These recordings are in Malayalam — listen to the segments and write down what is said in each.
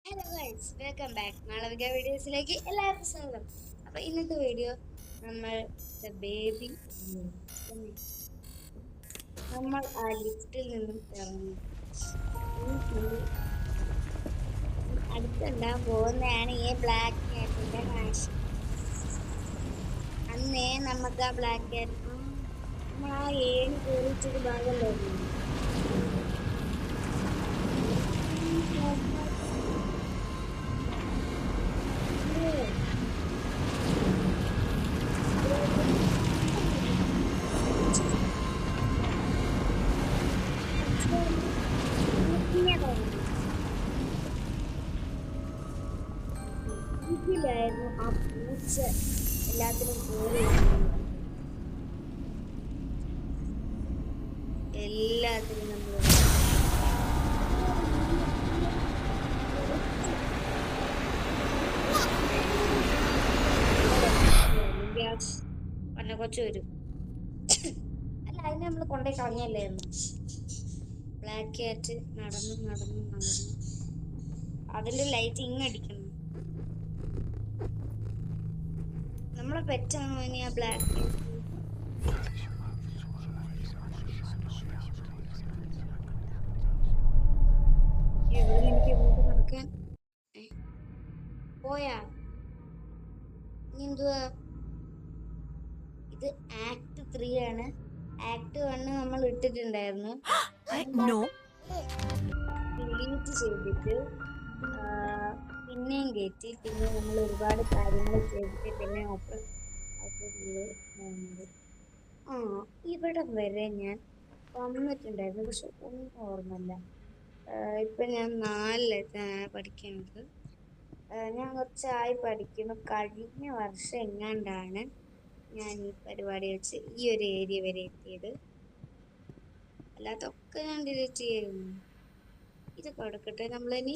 Hello guys, welcome back Malavika വീഡിയോസിലേക്ക് എല്ലാവർക്കും സ്വാഗതം. അപ്പൊ ഇന്നത്തെ വീഡിയോ നമ്മൾ ബേബി നമ്മൾ ആ ലിഫ്റ്റിൽ നിന്നും ഇറങ്ങി അടുത്തുണ്ടാൻ പോകുന്നതാണ് ഈ ബ്ലാക്ക് ക്യാറ്റിന്റെ കാശ്. അന്നേ നമുക്ക് ആ ബ്ലാക്ക് ക്യാറ്റ് നമ്മൾ ആ ഏണി കയറിച്ചൊരു ഭാഗമല്ലായിരുന്നു. ഇതിലായിരുന്നു ആ പൂച്ച എല്ലാത്തിനും കയറി എല്ലാത്തിനും നമ്മൾ പന്ന കൊച്ചു വരും. അല്ല, അതിനെ നമ്മൾ കൊണ്ടേ കളഞ്ഞല്ലായിരുന്നു. ബ്ലാക്ക് ക്യാറ്റ് നടന്നു നടന്നു നടന്നു അതിന്റെ ലൈറ്റ് ഇങ്ങടിക്കുന്നു. നമ്മളെ പെറ്റാണോ ഇനി ആ ബ്ലാക്ക് ക്യാറ്റ്? ഇവിടെ എനിക്ക് ഇങ്ങോട്ട് നടക്കാൻ പോയാ ഇനി എന്തുവാ? ഇത് ആക്ട് 3 ആണ്. ആക്ട് 1 നമ്മൾ ഇട്ടിട്ടുണ്ടായിരുന്നു. ഡിലീറ്റ് ചെയ്തിട്ട് പിന്നെയും കയറ്റി. പിന്നെ നമ്മൾ ഒരുപാട് കാര്യങ്ങൾ ചെയ്തിട്ട് പിന്നെ ഇവിടെ വരെ ഞാൻ വന്നിട്ടുണ്ടായിരുന്നു, പക്ഷെ ഒന്നും ഓർമ്മല്ല. ഇപ്പൊ ഞാൻ 4 പഠിക്കുന്നത്. ഞാൻ കുറച്ചായി പഠിക്കുന്നു. കഴിഞ്ഞ വർഷം എങ്ങാണ്ടാണ് ഞാൻ ഈ പരിപാടി വെച്ച് ഈ ഒരു ഏരിയ വരെ എത്തിയത്. അല്ലാത്തൊക്കെ ഞാൻ ഡിലീറ്റ് ചെയ്യുന്നു. ഇത് കൊടുക്കട്ടെ. നമ്മളിനി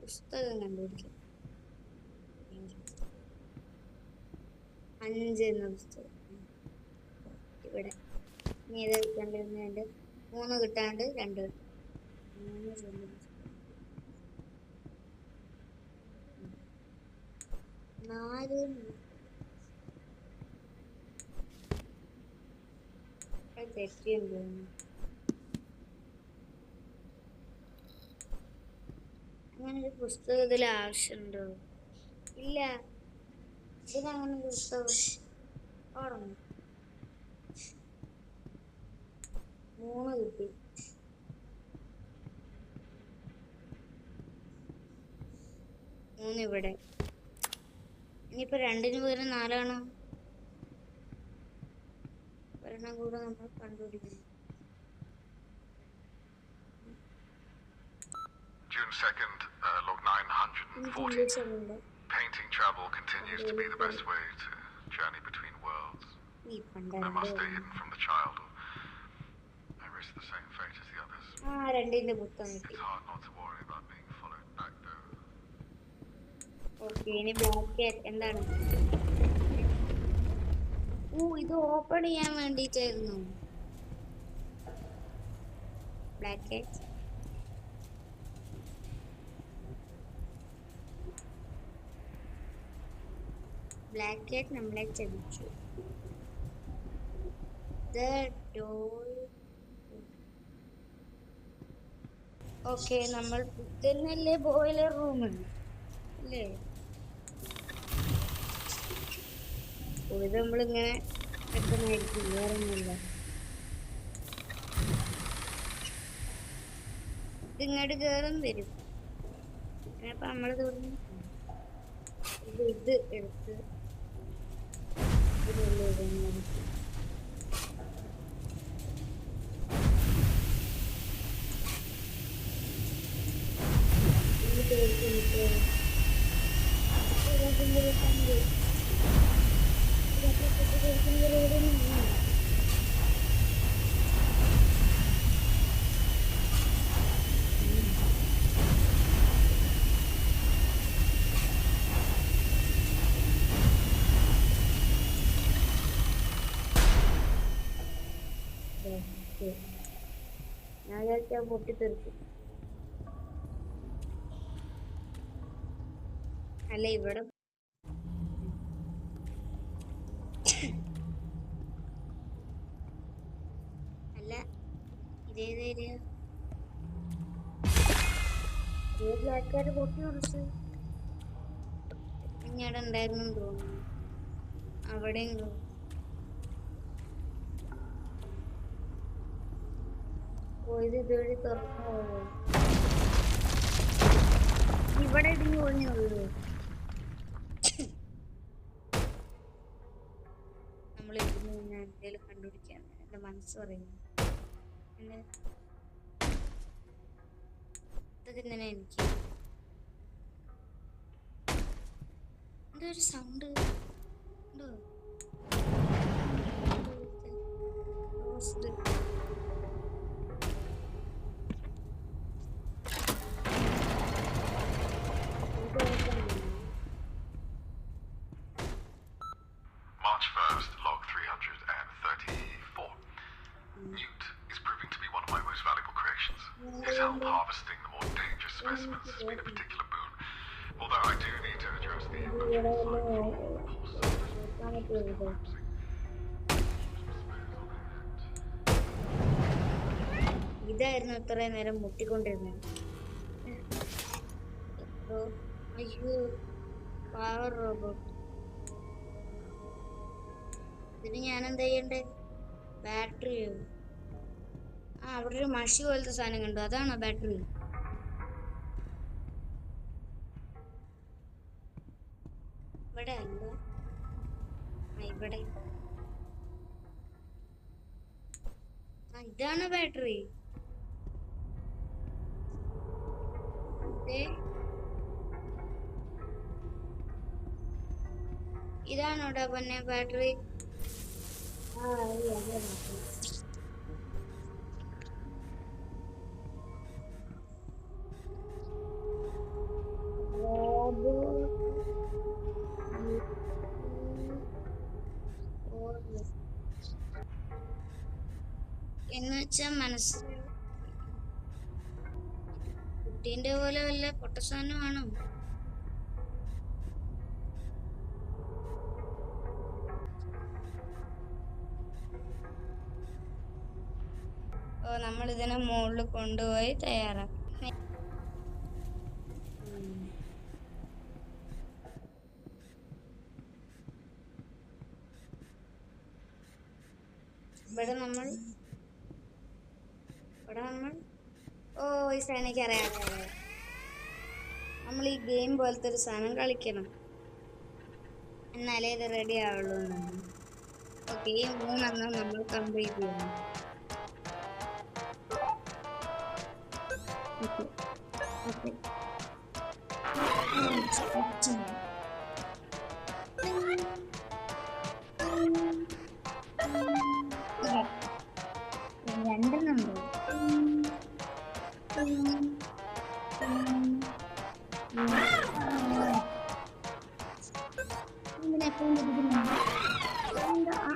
പുസ്തകം കണ്ടുപിടിക്കും. 5 എന്ന പുസ്തകം ഇവിടെ. ഇനി ഏതാ കിട്ടാണ്ടിരുന്നതിൻ്റെ 3 കിട്ടാണ്ട് 2 കിട്ടും. 4 തെറ്റിയെന്ന് തോന്നുന്നു. അങ്ങനൊരു പുസ്തകം ഇതിൽ ആവശ്യമുണ്ടോ? ഇല്ല. ഇതിനങ്ങനെ ഒരു പുസ്തകം ഓർമ്മ 3 കിട്ടി. 3 ഇവിടെ. ഇനിയിപ്പോ 2ന് പകരം 4 ആണോ? ഒരെണ്ണം കൂടെ നമ്മൾ കണ്ടുപിടിക്കുന്നു. June 2nd, log 940. Painting travel continues to be the best way to journey between worlds. I must stay hidden from the child, or I risk the same fate as the others. It's hard not to worry about being followed back, though. Okay, ഇനി ബ്ലാക്ക് ക്യാറ്റ് എന്താണ്? ഇത് ഓപ്പൺ ചെയ്യാൻ വേണ്ടിയിട്ടായിരുന്നു. ബ്ലാക്ക് ക്യാറ്റ് നമ്മളെ ചതിച്ചു. ഓക്കെ, നമ്മൾ തന്നെയല്ലേ ബോയിലർ റൂം അല്ലേ? ഇത് നമ്മളിങ്ങനെ വെക്കുന്നതായിരിക്കും, വേറൊന്നുമില്ല. ഇതിങ്ങോട്ട് കയറും വരും. അപ്പൊ നമ്മൾ തുടങ്ങി ഇത് എടുത്ത് ഞാൻ വിചാരിച്ചാൽ പൊട്ടിത്തെറിക്കും. അല്ല ഇവിടെ അല്ല ഇതേത് ഏരിയ ആൾക്കാര് പൊട്ടി കുറച്ച് ഇങ്ങടെ ഉണ്ടായിരുന്നു തോന്നുന്നു അവിടെയും പോയത് ഇതുവഴി തുറന്നു പോയോ ഇവിടെ ഇടിഞ്ഞു പോഞ്ഞുള്ളൂ നമ്മൾ ഇരുന്ന് ഞാൻ എന്തേലും കണ്ടുപിടിക്കാൻ എന്റെ മനസ്സ് പറയുന്നു ഇതൊക്കെ ഇങ്ങനെ എനിക്ക് എന്താ ഒരു സൗണ്ട് ഉണ്ടോ March 1st, log 334. Newt is proving to be one of my most valuable creations. His help harvesting the more dangerous specimens has been a particular boon, although I do need to address the ഇതായിരുന്നു ഇത്രയും നേരം മുട്ടിക്കൊണ്ടിരുന്നത് അയ്യോ പവർ റോബോട്ട് ഇതിന് ഞാൻ എന്താ ചെയ്യണ്ടേ ബാറ്ററിയോ അവിടെ ഒരു മഷി പോലത്തെ സാധനം കണ്ടു അതാണോ ബാറ്ററി ഇവിടെ അല്ല ഇവിടെ ഇതാണ് ബാറ്ററി ഇതാണോടാ പൊന്നെ ബാറ്ററി എന്നുവെച്ചാ മനസ്സിലായി കുട്ടീന്റെ പോലെ വല്ല പൊട്ടസാധനമാണോ നമ്മൾ ഇതിനെ മുകളിൽ കൊണ്ടുപോയി തയ്യാറാക്കും ഇവിടെ നമ്മൾ ഓ ഈ സാധനം എനിക്ക് അറിയാം നമ്മൾ ഈ ഗെയിം പോലത്തെ ഒരു സാധനം കളിക്കണം എന്നാലേ ഇത് റെഡി ആവുള്ളൂ ഓക്കെ ഈ 3 എണ്ണം നമ്മൾ കംപ്ലീറ്റ് ചെയ്യണം രണ്ടെണ്ണം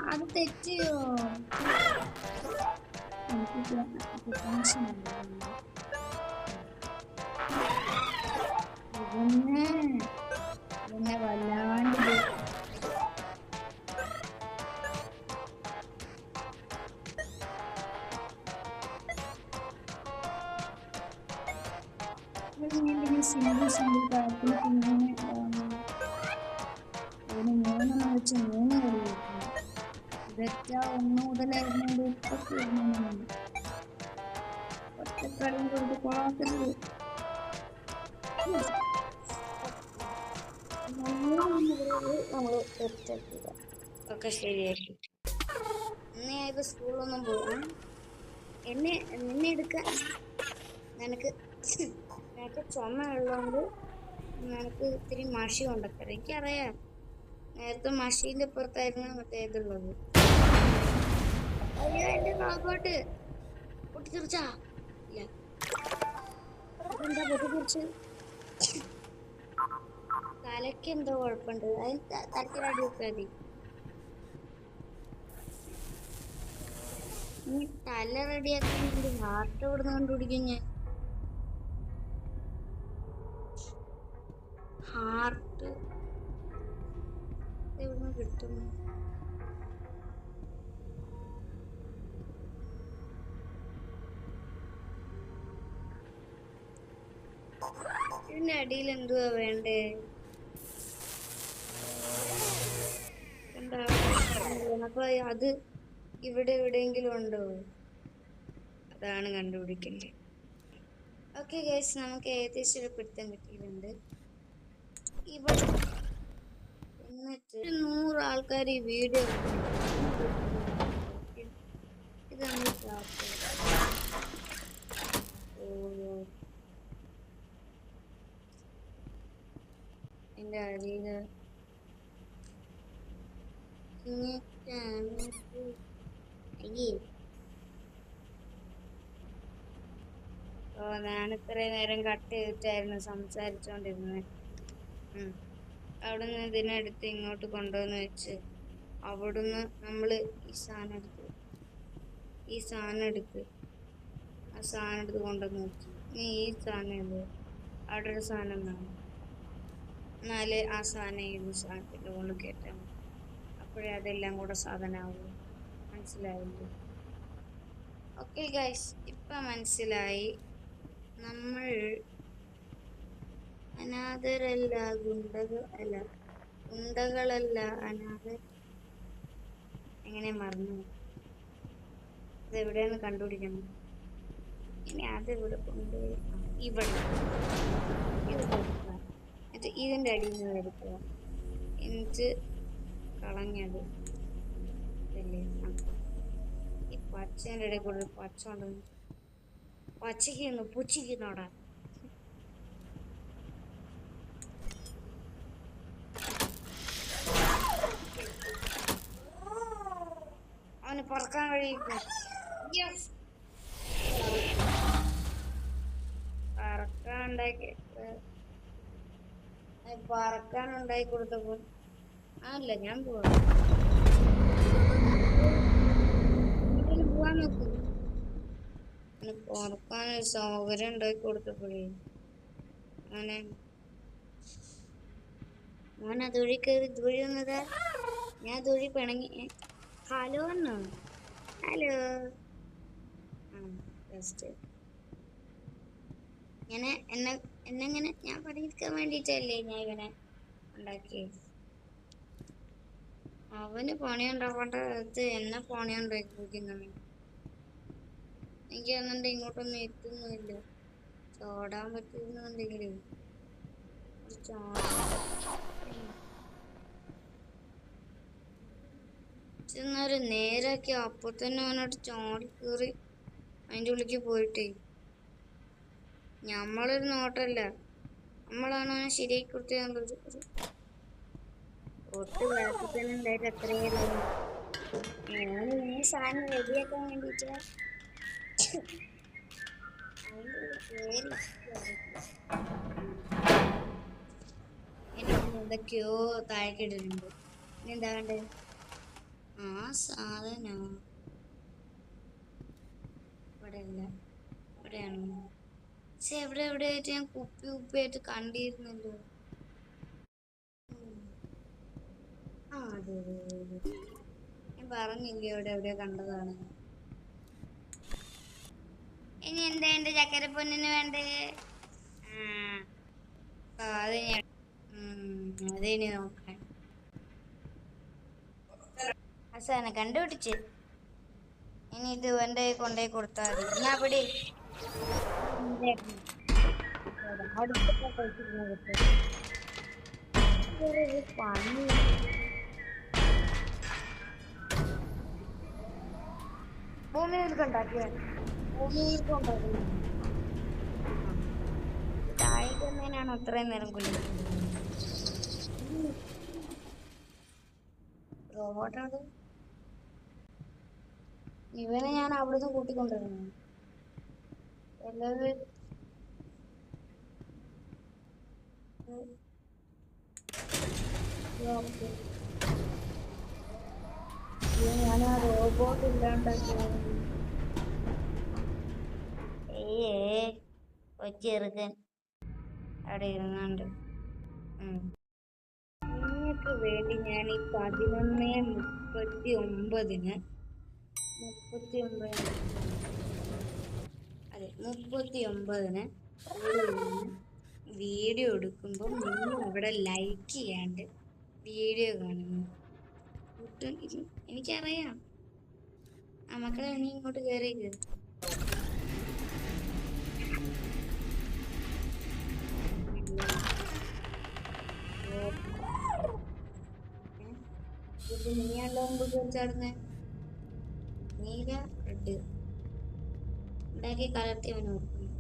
അത് തെറ്റിയോ പിന്നെ വല്ലാണ്ട് സിമ്പിൾ കാര്യത്തിൽ പിന്നെ 3 വെച്ച് 3 കളിക്കുന്നു ഇതൊക്കെ 1 മുതലായിരുന്നു ഇപ്പൊ ഒറ്റക്കളിയും കൊണ്ട് കൊള്ളാത്തത് നമ്മൾ സെറ്റാക്കുക ഒക്കെ ശരിയാക്കി ഇന്ന് ഞാൻ ഇപ്പൊ സ്കൂളിലൊന്നും പോവാം നിന്നെ എടുക്കാൻ നിനക്ക് ചുമ ഉള്ളതുകൊണ്ട് നിനക്ക് ഇത്തിരി മഷി കൊണ്ടത്തരാം എനിക്കറിയാം നേരത്തെ മഷീന്റെ പുറത്തായിരുന്നു മറ്റേ ഇതുള്ളത് അയ്യോ എന്റെ റോബോട്ട് പൊട്ടിത്തെറിച്ചാ ഇല്ല അതെന്താ പൊട്ടിത്തെറിച്ച് തലയ്ക്ക് എന്തോ കുഴപ്പമുണ്ട് അതിന് തലക്കിലടി വെക്കാ മതി നീ തല റെഡിയാക്കാൻ ഹാർട്ട് ഇവിടുന്ന് കണ്ടുപിടിക്കും ഞാൻ ഹാർട്ട് എവിടുന്ന് കിട്ടും? ഇതിന്റെ അടിയിൽ എന്തുവാ വേണ്ടേ? അപ്പൊ അത് ഇവിടെ എവിടെയെങ്കിലും ഉണ്ടോ? അതാണ് കണ്ടുപിടിക്കണ്ടേ. ഓക്കെ ഗൈസ്, നമുക്ക് ഏകദേശം ഒരു പിടുത്തം കിട്ടിയിട്ടുണ്ട്. ഇവിടെ എന്നിട്ട് 100 ആൾക്കാർ ഈ വീഡിയോ ഇതാണ് എന്റെ അടിയില് ഞാൻ ഇത്രയും നേരം കട്ട് ചെയ്തിട്ടായിരുന്നു സംസാരിച്ചോണ്ടിരുന്നത്. അവിടുന്ന് ഇതിനെടുത്ത് ഇങ്ങോട്ട് കൊണ്ടുവന്ന് വെച്ച് അവിടുന്ന് നമ്മള് ഈ സാധനം എടുത്ത് ആ സാധനം എടുത്ത് കൊണ്ടുവന്ന് വെച്ചു. ഇനി ഈ സാധനം ഇത് അവിടെ ഒരു സാധനം വേണം, എന്നാല് ആ സാധനം ഈ സാധനത്തിന്റെ മുകളിൽ കയറ്റാൻ പറ്റും. അപ്പോഴേ അതെല്ലാം കൂടെ സാധനമാവുള്ളൂ. മനസ്സിലായില്ലേ? ഓക്കെ ഗൈസ്, ഇപ്പൊ മനസ്സിലായി. നമ്മൾ അനാഥരല്ല, ഗുണ്ടകളല്ല, അനാഥർ. എങ്ങനെ മറന്നു? ഇതെവിടെയാണ് കണ്ടുപിടിക്കണം. ഇനി അതിവിടെ കൊണ്ട് ഇവിടെ എന്നിട്ട് ഇതിന്റെ അടിയിൽ നിന്ന് എടുക്കുക. എന്നിട്ട് കളഞ്ഞത് ഇല്ലേ? ഈ പച്ചേൻ്റെ ഇടയിൽ കൂടെ പച്ച കൊണ്ട് പച്ചയ്ക്ക് പുച്ചിക്കുന്നോടാ. അവന് പറക്കാൻ കഴിയും. പറക്കാനുണ്ടാക്കി കൊടുത്തപ്പോൾ അല്ല, ഞാൻ പോവാൻ നോക്കും. പറക്കാനൊരു സൗകര്യം ഉണ്ടാക്കി കൊടുത്തപ്പോഴേ മോൻ അതുവഴി കയറി ഇതുവഴി വന്നതാ. ഞാൻ അതുവഴി പിണങ്ങി. ഹലോ എന്നോ? ഹലോ. എന്നെങ്ങനെ ഞാൻ പഠിക്കാൻ വേണ്ടിട്ടല്ലേ ഞാൻ ഇവനെ ഉണ്ടാക്കിയത്. അവന് പണിയുണ്ടാവേണ്ടത് എന്നെ പണിയുണ്ടാക്കി കുടിക്കുന്നവൻ. എനിക്ക് എന്നിട്ട് ഇങ്ങോട്ടൊന്നും എത്തുന്നില്ല. ചാടാൻ പറ്റുന്നുണ്ടെങ്കിലേ ചെന്നൊരു നേരാക്കി അപ്പൊ തന്നെ അവനോട് ചാടി കയറി അതിൻ്റെ ഉള്ളിലേക്ക് പോയിട്ടേ. നമ്മളൊരു നോട്ടല്ല, നമ്മളാണ് അവനെ ശരിയാക്കി കൊടുത്തത്. ഒട്ട് വേറെ തന്നെ ഉണ്ടായിട്ട് അത്രയും ഞാൻ ഈ സാധനം റെഡിയാക്കാൻ വേണ്ടിട്ട് എന്തൊക്കെയോ താഴേക്കിടുന്നുണ്ട്. ഇനി എന്താ വേണ്ടത്? ആ സാധനം ഇവിടെ അല്ല, ഇവിടെയാണോ? പക്ഷെ എവിടെയായിട്ട് ഞാൻ കുപ്പിയായിട്ട് കണ്ടിരുന്നല്ലോ. ആ അതെ, ഞാൻ പറഞ്ഞില്ലേ എവിടെയോ കണ്ടതാണ്. ഇനി എന്താ എന്റെ ചക്കര പൊന്നിന് വേണ്ടേ? അതിനി നോക്കാൻ അവസാനം കണ്ടുപിടിച്ച്. ഇനി ഇത് എന്റെ കൊണ്ടുപോയി കൊടുത്താൽ മതി. എന്നാ പിടി. ഭൂമിയിൽക്കുണ്ടാക്കിയ താഴേക്കുന്നതിനാണ് അത്രയും നേരം കൊല്ലുന്നത്. റോബോട്ടാണ് ഇവനെ ഞാൻ അവിടുന്ന് കൂട്ടിക്കൊണ്ടുവരുന്നു. എല്ലാവരും ഞാൻ ആ റോബോട്ട് ഇല്ലാണ്ടാക്കി. ചെറുക്കൻ അവിടെ ഇരുന്നുണ്ട്. നിങ്ങൾക്ക് വേണ്ടി ഞാൻ ഈ 11:39 വീഡിയോ എടുക്കുമ്പോൾ നിങ്ങൾ അവിടെ ലൈക്ക് ചെയ്യാണ്ട് വീഡിയോ കാണുന്നു. എനിക്കറിയാം. ആ മക്കളെ നീ ഇങ്ങോട്ട് കയറിയത് നീയാണല്ലോ മുമ്പ് ചോദിച്ചാടുന്നേ. നീല റെഡ് ഉണ്ടാക്കി കലർത്തി അവനെ ഓർക്കുന്നു.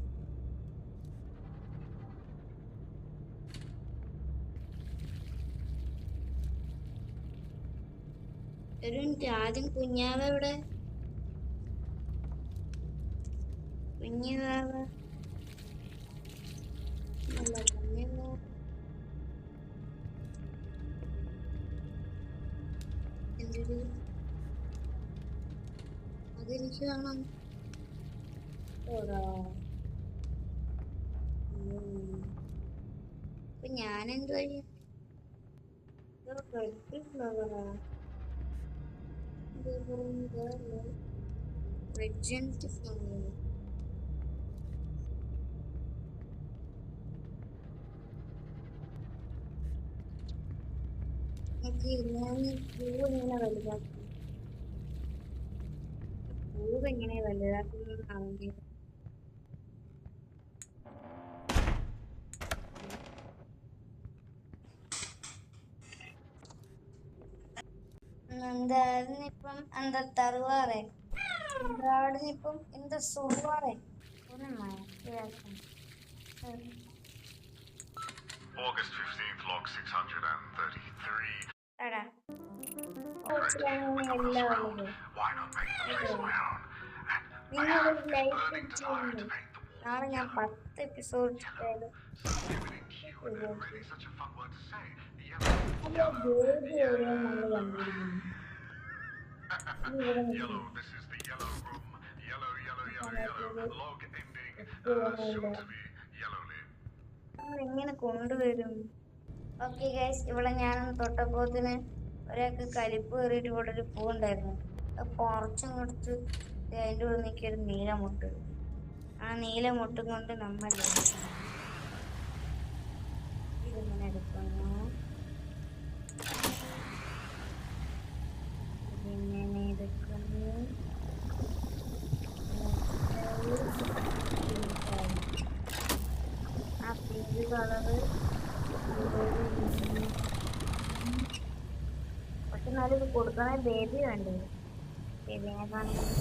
ഒരു മിനിറ്റ്, ആദ്യം കുഞ്ഞാവ എവിടെ? കുഞ്ഞാവ അല്ല, കുഞ്ഞാവ എന്തൊരു അതെനിക്ക് കാണാം. അപ്പൊ ഞാനെന്തു വഴി ഫ്ലവറാ റെജന്റ് ഫ്ലവർ. ഞാൻ പൂവെങ്ങനെ വലുതാക്കും? പൂവെങ്ങനെ വലുതാക്കുന്നത് കാണുന്നത്? എന്തായിരുന്നിപ്പം എന്താ തറുവാറേ, എന്താടിനിപ്പം എന്താ സുറുവാറേ ഒന്ന് മനസ്സിലാക്കണം. August 15th, log 633. എടാ നിങ്ങളൊരു ലൈഫ് ചെയ്യുന്നു. നാളെ ഞാൻ 10 എപ്പിസോഡ് നമ്മൾ കണ്ടിരിക്കുന്നു. എങ്ങനെ കൊണ്ടുവരും? ഓക്കെ ഗൈസ്, ഇവിടെ ഞാനൊന്ന് തൊട്ടപ്പോത്തിന് ഒരാൾക്ക് കലിപ്പ് കയറിയിട്ട് ഇവിടെ ഒരു പൂ ഉണ്ടായിരുന്നു. അത് കുറച്ചും കൊടുത്ത് അതിൻ്റെ ഉള്ളിൽ നിൽക്കൊരു നീലമുട്ട്. ആ നീലമുട്ടും കൊണ്ട് നമ്മൾ ഇതിങ്ങനെ എടുക്കുന്നു. ഇതിങ്ങനെ എടുക്കുന്നു. ആ പിങ്ക് കളറ് പക്ഷെ എന്നാലും ഇത് കൊടുക്കണ ബേബി വേണ്ടേ? ബേബിനെ കാണുന്നത്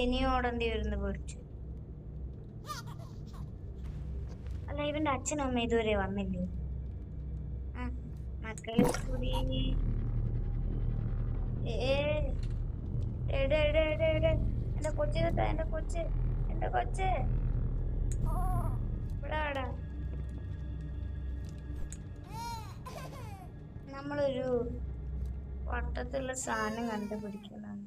ഇനി ഓടേണ്ടി വരുന്നു പേടിച്ച്. അല്ല, ഇവന്റെ അച്ഛനും അമ്മ ഇതുവരെ വന്നില്ലേ? ആ മക്കളെ കൂടി എന്റെ കൊച്ചു കേട്ടാ, എന്റെ കൊച്ച് ഇവിടെ നമ്മളൊരു വട്ടത്തിലുള്ള സാധനം കണ്ടുപിടിക്കണം.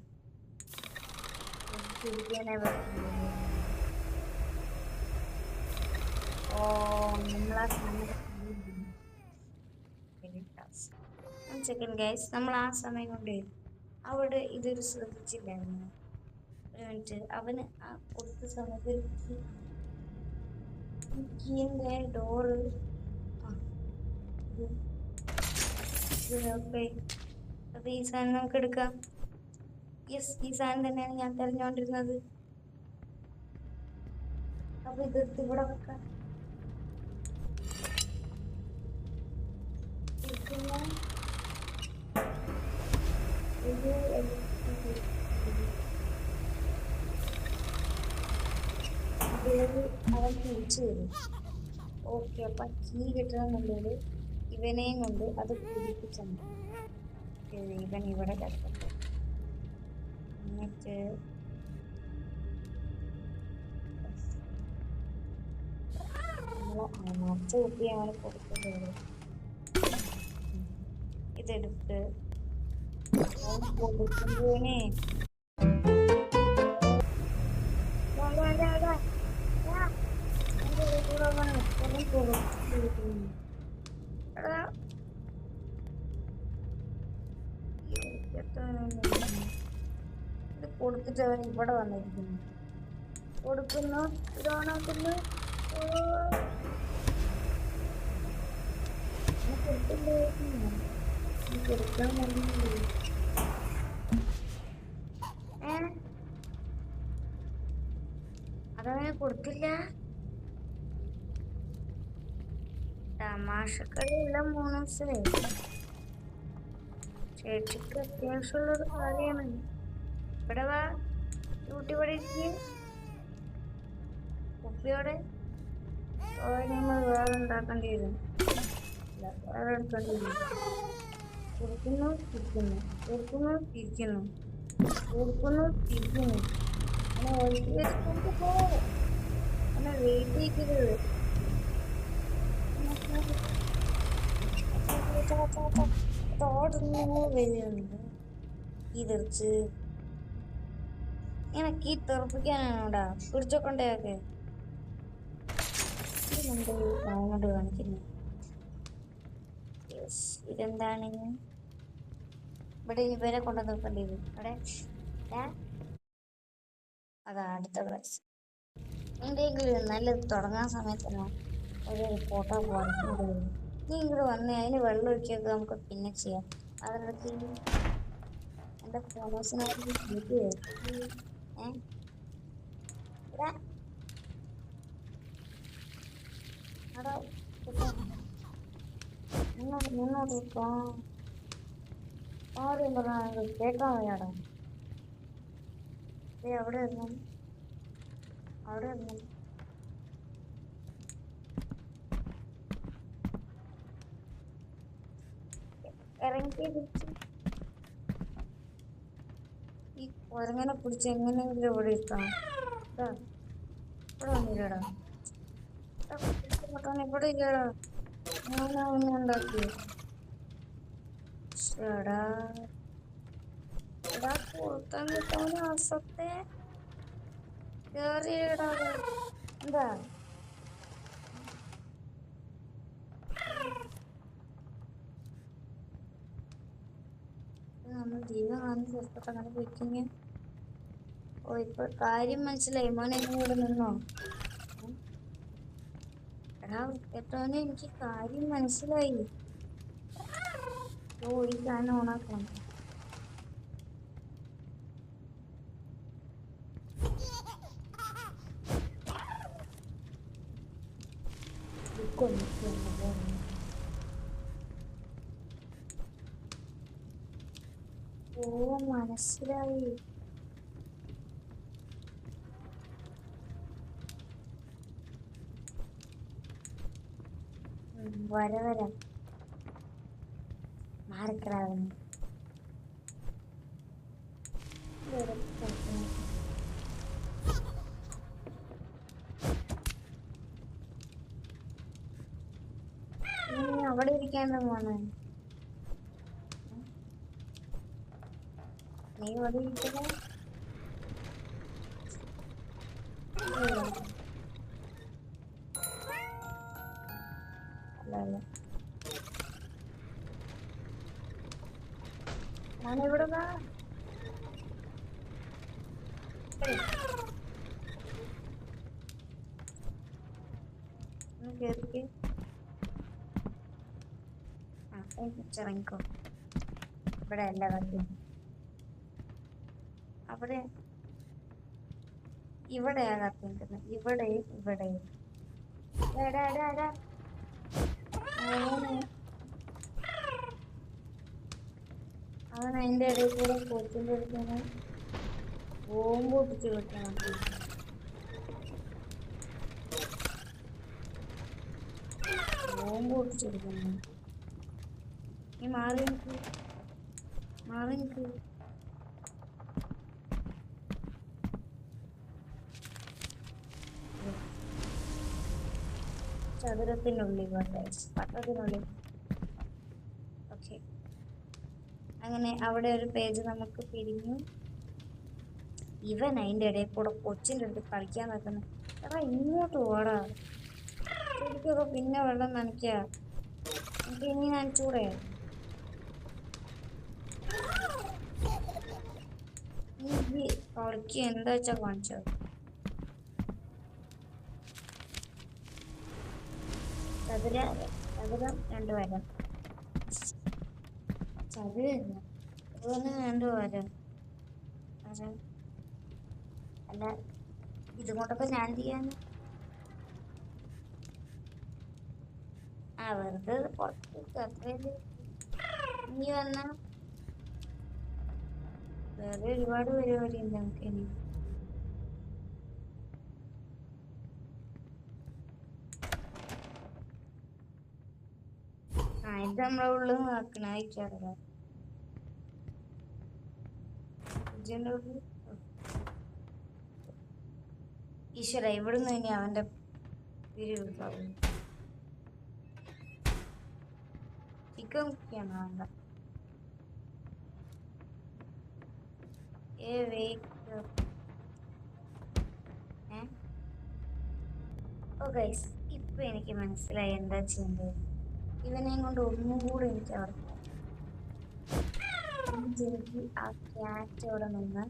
സെക്കൻഡ് ഗൈസ്, നമ്മൾ ആ സമയം കൊണ്ട് അവിടെ ഇതൊരു ശ്രദ്ധിച്ചില്ലായിരുന്നു. ഒരു മിനിറ്റ്, അവന് ആ കൊടുത്ത സമയത്ത് ഡോറ് അപ്പൊ ഈ സാധനം നമുക്ക് എടുക്കാം. യെസ്, ഈ സാധനം തന്നെയാണ് ഞാൻ തെരഞ്ഞുകൊണ്ടിരുന്നത്. അപ്പൊ ഇതെടുത്ത് ഇവിടെ വെക്കാം. അവൻ തിരിച്ചു വരും. ഓക്കെ, അപ്പൊ കീ കിട്ടണമെന്നുള്ളത് ഇവനെയും കൊണ്ട് അത് പിടിപ്പിച്ചുണ്ട്. ഇവൻ ഇവിടെ കിടക്കട്ടെ. എന്നിട്ട് മച്ച കുപ്പി അവന് കൊടുക്കുന്നത് ഇതെടുത്ത് കൊടുക്കുന്നതിനെ ഇത് കൊടുത്തിട്ട് അവൻ ഇവിടെ വന്നിരിക്കുന്നു കൊടുക്കുന്നു ഇതോണാക്കുന്നു കൊടുക്കാൻ അതവനെ കൊടുത്തില്ല തമാശക്കളിയുള്ള മോണോസേ ചേച്ചിക്ക് അത്യാവശ്യമുള്ളൊരു കാര്യമാണ് ഇവിടെ വാ ഡ്യൂട്ടി പഠിക്ക് കുപ്പിയോടെ നമ്മൾ വേറെ ഉണ്ടാക്കേണ്ടി വരും വേറെ എടുക്കേണ്ടി വരും കൊടുക്കുന്നു തിരിക്കുന്നു കൊടുക്കുന്നു തിരിക്കുന്നു കൊടുക്കുന്നു തിരിക്കുന്നു അങ്ങനെ ഒഴുക്കി വെച്ചിട്ട് പോ അങ്ങനെ വെയിറ്റ് ചെയ്യരുത് തോടുന്നു വരുന്നുണ്ട് ഇതെറിച്ച് എനിക്ക് ഈ തെറുപ്പിക്കാനാണോടാ പിടിച്ചോക്കൊണ്ടേയൊക്കെ അങ്ങോട്ട് കാണിക്കുന്നു ഇതെന്താണ് ഇവിടെ ഇവരെ കൊണ്ടു നോക്കേണ്ടി വരും അവിടെ അതാ അടുത്ത ക്ലാസ് എന്തെങ്കിലും നല്ലത് തുടങ്ങാൻ സമയത്തന്നെ ഒരു ഫോട്ടോ പോകാൻ നീ ഇങ്ങോട്ട് വന്നേ അതിന് വെള്ളം ഒഴിക്കൊക്കെ നമുക്ക് പിന്നെ ചെയ്യാം അതിനിടയ്ക്ക് എൻ്റെ ഫോട്ടോസിനായിട്ട് മുന്നോട്ട് ആദ്യം പറഞ്ഞ കേൾക്കാൻ വയ്യാടാ അവിടെ ഇരുന്നു അവിടെ ഇരുന്നു ഇറങ്ങി പിടിച്ച് ഈ കുരങ്ങനെ പിടിച്ച് എങ്ങനെയെങ്കിലും ഇവിടെ ഇരിക്കണം ഇവിടെ വന്നില്ലടാ ഇവിടെ ഇല്ലടാ ഞാൻ ഒന്നും ഉണ്ടാക്കി എടാ എടാ കൊടുത്താൻ കിട്ടാൻ അസത്തെ കേറിയടാ എന്താ നമ്മൾ ജീവൻ കാണുന്ന ചെറുപ്പത്തെ അങ്ങനെ പോയിക്കിങ്ങ ഓ ഇപ്പൊ കാര്യം മനസ്സിലായി മോനെ ഇവിടെ നിന്നോ എടാ കേട്ടോനെ എനിക്ക് കാര്യം മനസ്സിലായി ഓ ഈ ഫാൻ ഓണാക്കണം ഓ മനസ്സിലായി വര മാറിക്കളാവുന്നു അവിടെ ഇരിക്കാണ്ട് മോനെ നീ അവിടെ ഇരിക്കണേ അല്ല ഞാനിവിടെ വാ കേറിക്ക് ഇറങ്ങിക്കോ ഇവിടെ അല്ല കത്തി അവിടെ ഇവിടെയാ കത്തിക്കുന്നത് ഇവിടെ അവൻ അതിന്റെ ഇടയിൽ കൂടെ കൊച്ചിൻ്റെ അടുത്താണ് ബോംബ് പൊട്ടിച്ച് വെക്കണം ബോംബ് പൊട്ടിച്ചെടുക്കുന്നു നീ മാറി നിൽക്ക് ചതുരത്തിനുള്ളിൽ വട്ടത്തിനുള്ളിൽ. ഓക്കെ, അങ്ങനെ അവിടെ ഒരു പേജ് നമുക്ക് പിരിഞ്ഞു. ഇവൻ അതിൻ്റെ ഇടയിൽ കൂടെ കൊച്ചിൻ്റെ അടുത്ത് കളിക്കാൻ നിൽക്കുന്നു. എടാ ഇങ്ങോട്ട് പോടാ, എനിക്കൊക്കെ പിന്നെ വെള്ളം നനയ്ക്ക, എനിക്ക് ഇനി നനച്ചൂടെ? നീ കളിക്കുക എന്താ വെച്ചാ കാണിച്ചോ. ചതുരം 2 വരം, ചതുരല്ല 2 വരം. അല്ല ഇതുകൊണ്ടൊക്കെ ഞാൻ ചെയ്യാൻ വെറുതെ പുറത്തേക്ക് അത്രയല്ലേ. നീ വന്ന വേറെ ഒരുപാട് പരിപാടി ഉണ്ട് നമുക്ക് ഇനി. ഇത് നമ്മളെ ഉള്ളിൽ നോക്കണ അയക്കാറില്ല. ഈശ്വര, ഇവിടുന്ന് ഇനി അവന്റെ പിരിവുണ്ടാവും. ചിക്കൻ കുക്കിയാണ് വേണ്ട. ഇപ്പൊ എനിക്ക് മനസ്സിലായി എന്താ ചെയ്യേണ്ടത്. ഇവനെയും കൊണ്ട് ഒന്നും കൂടെ എനിക്ക് അവർക്ക് ആ ക്യാറ്റ് അവിടെ നിന്ന്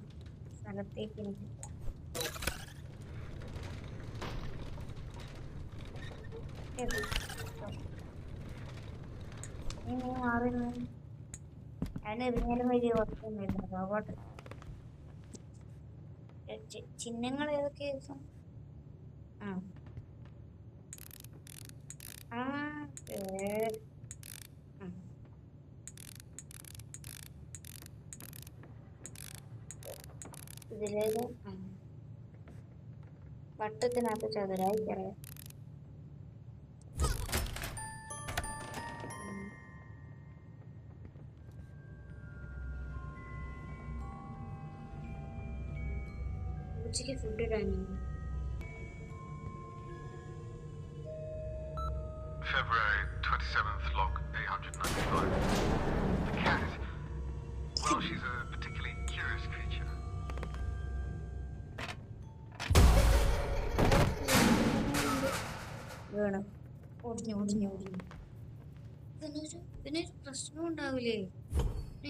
സ്ഥലത്തേക്ക് എനിക്ക് മാറുന്നു. അതിനെറിഞ്ഞാലും വലിയ കുഴപ്പമൊന്നുമില്ല. റോബോട്ട് ചിഹ്നങ്ങൾ ഏതൊക്കെയായിരുന്നു? ഇതിലേക്ക് വട്ടത്തിനകത്ത് ചതുരായി പറയാം. ഉച്ചയ്ക്ക് ഫുഡ് ഇടാനും February 27th, log 895. The cat, well, she's a particularly curious creature. വേണം ഒടിഞ്ഞു. ഇതിനൊരു പ്രശ്നം ഉണ്ടാവില്ലേ?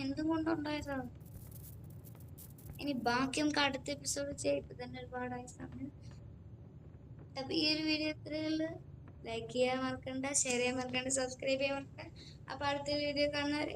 എന്തുകൊണ്ടുണ്ടായതാ? ഇനി ബാക്കി നമുക്ക് അടുത്ത എപ്പിസോഡ് ചെയ്യാം. ഇപ്പൊ തന്നെ ഒരുപാടായ സമയം. അപ്പൊ ഈ ഒരു വീഡിയോ എത്രയുള്ളു? ലൈക്ക് ചെയ്യാൻ മറക്കണ്ട, ഷെയർ ചെയ്യാൻ മറക്കണ്ട, സബ്സ്ക്രൈബ് ചെയ്യാൻ മറക്കണ്ട. അപ്പൊ അടുത്ത വീഡിയോ കാണുന്നവരെ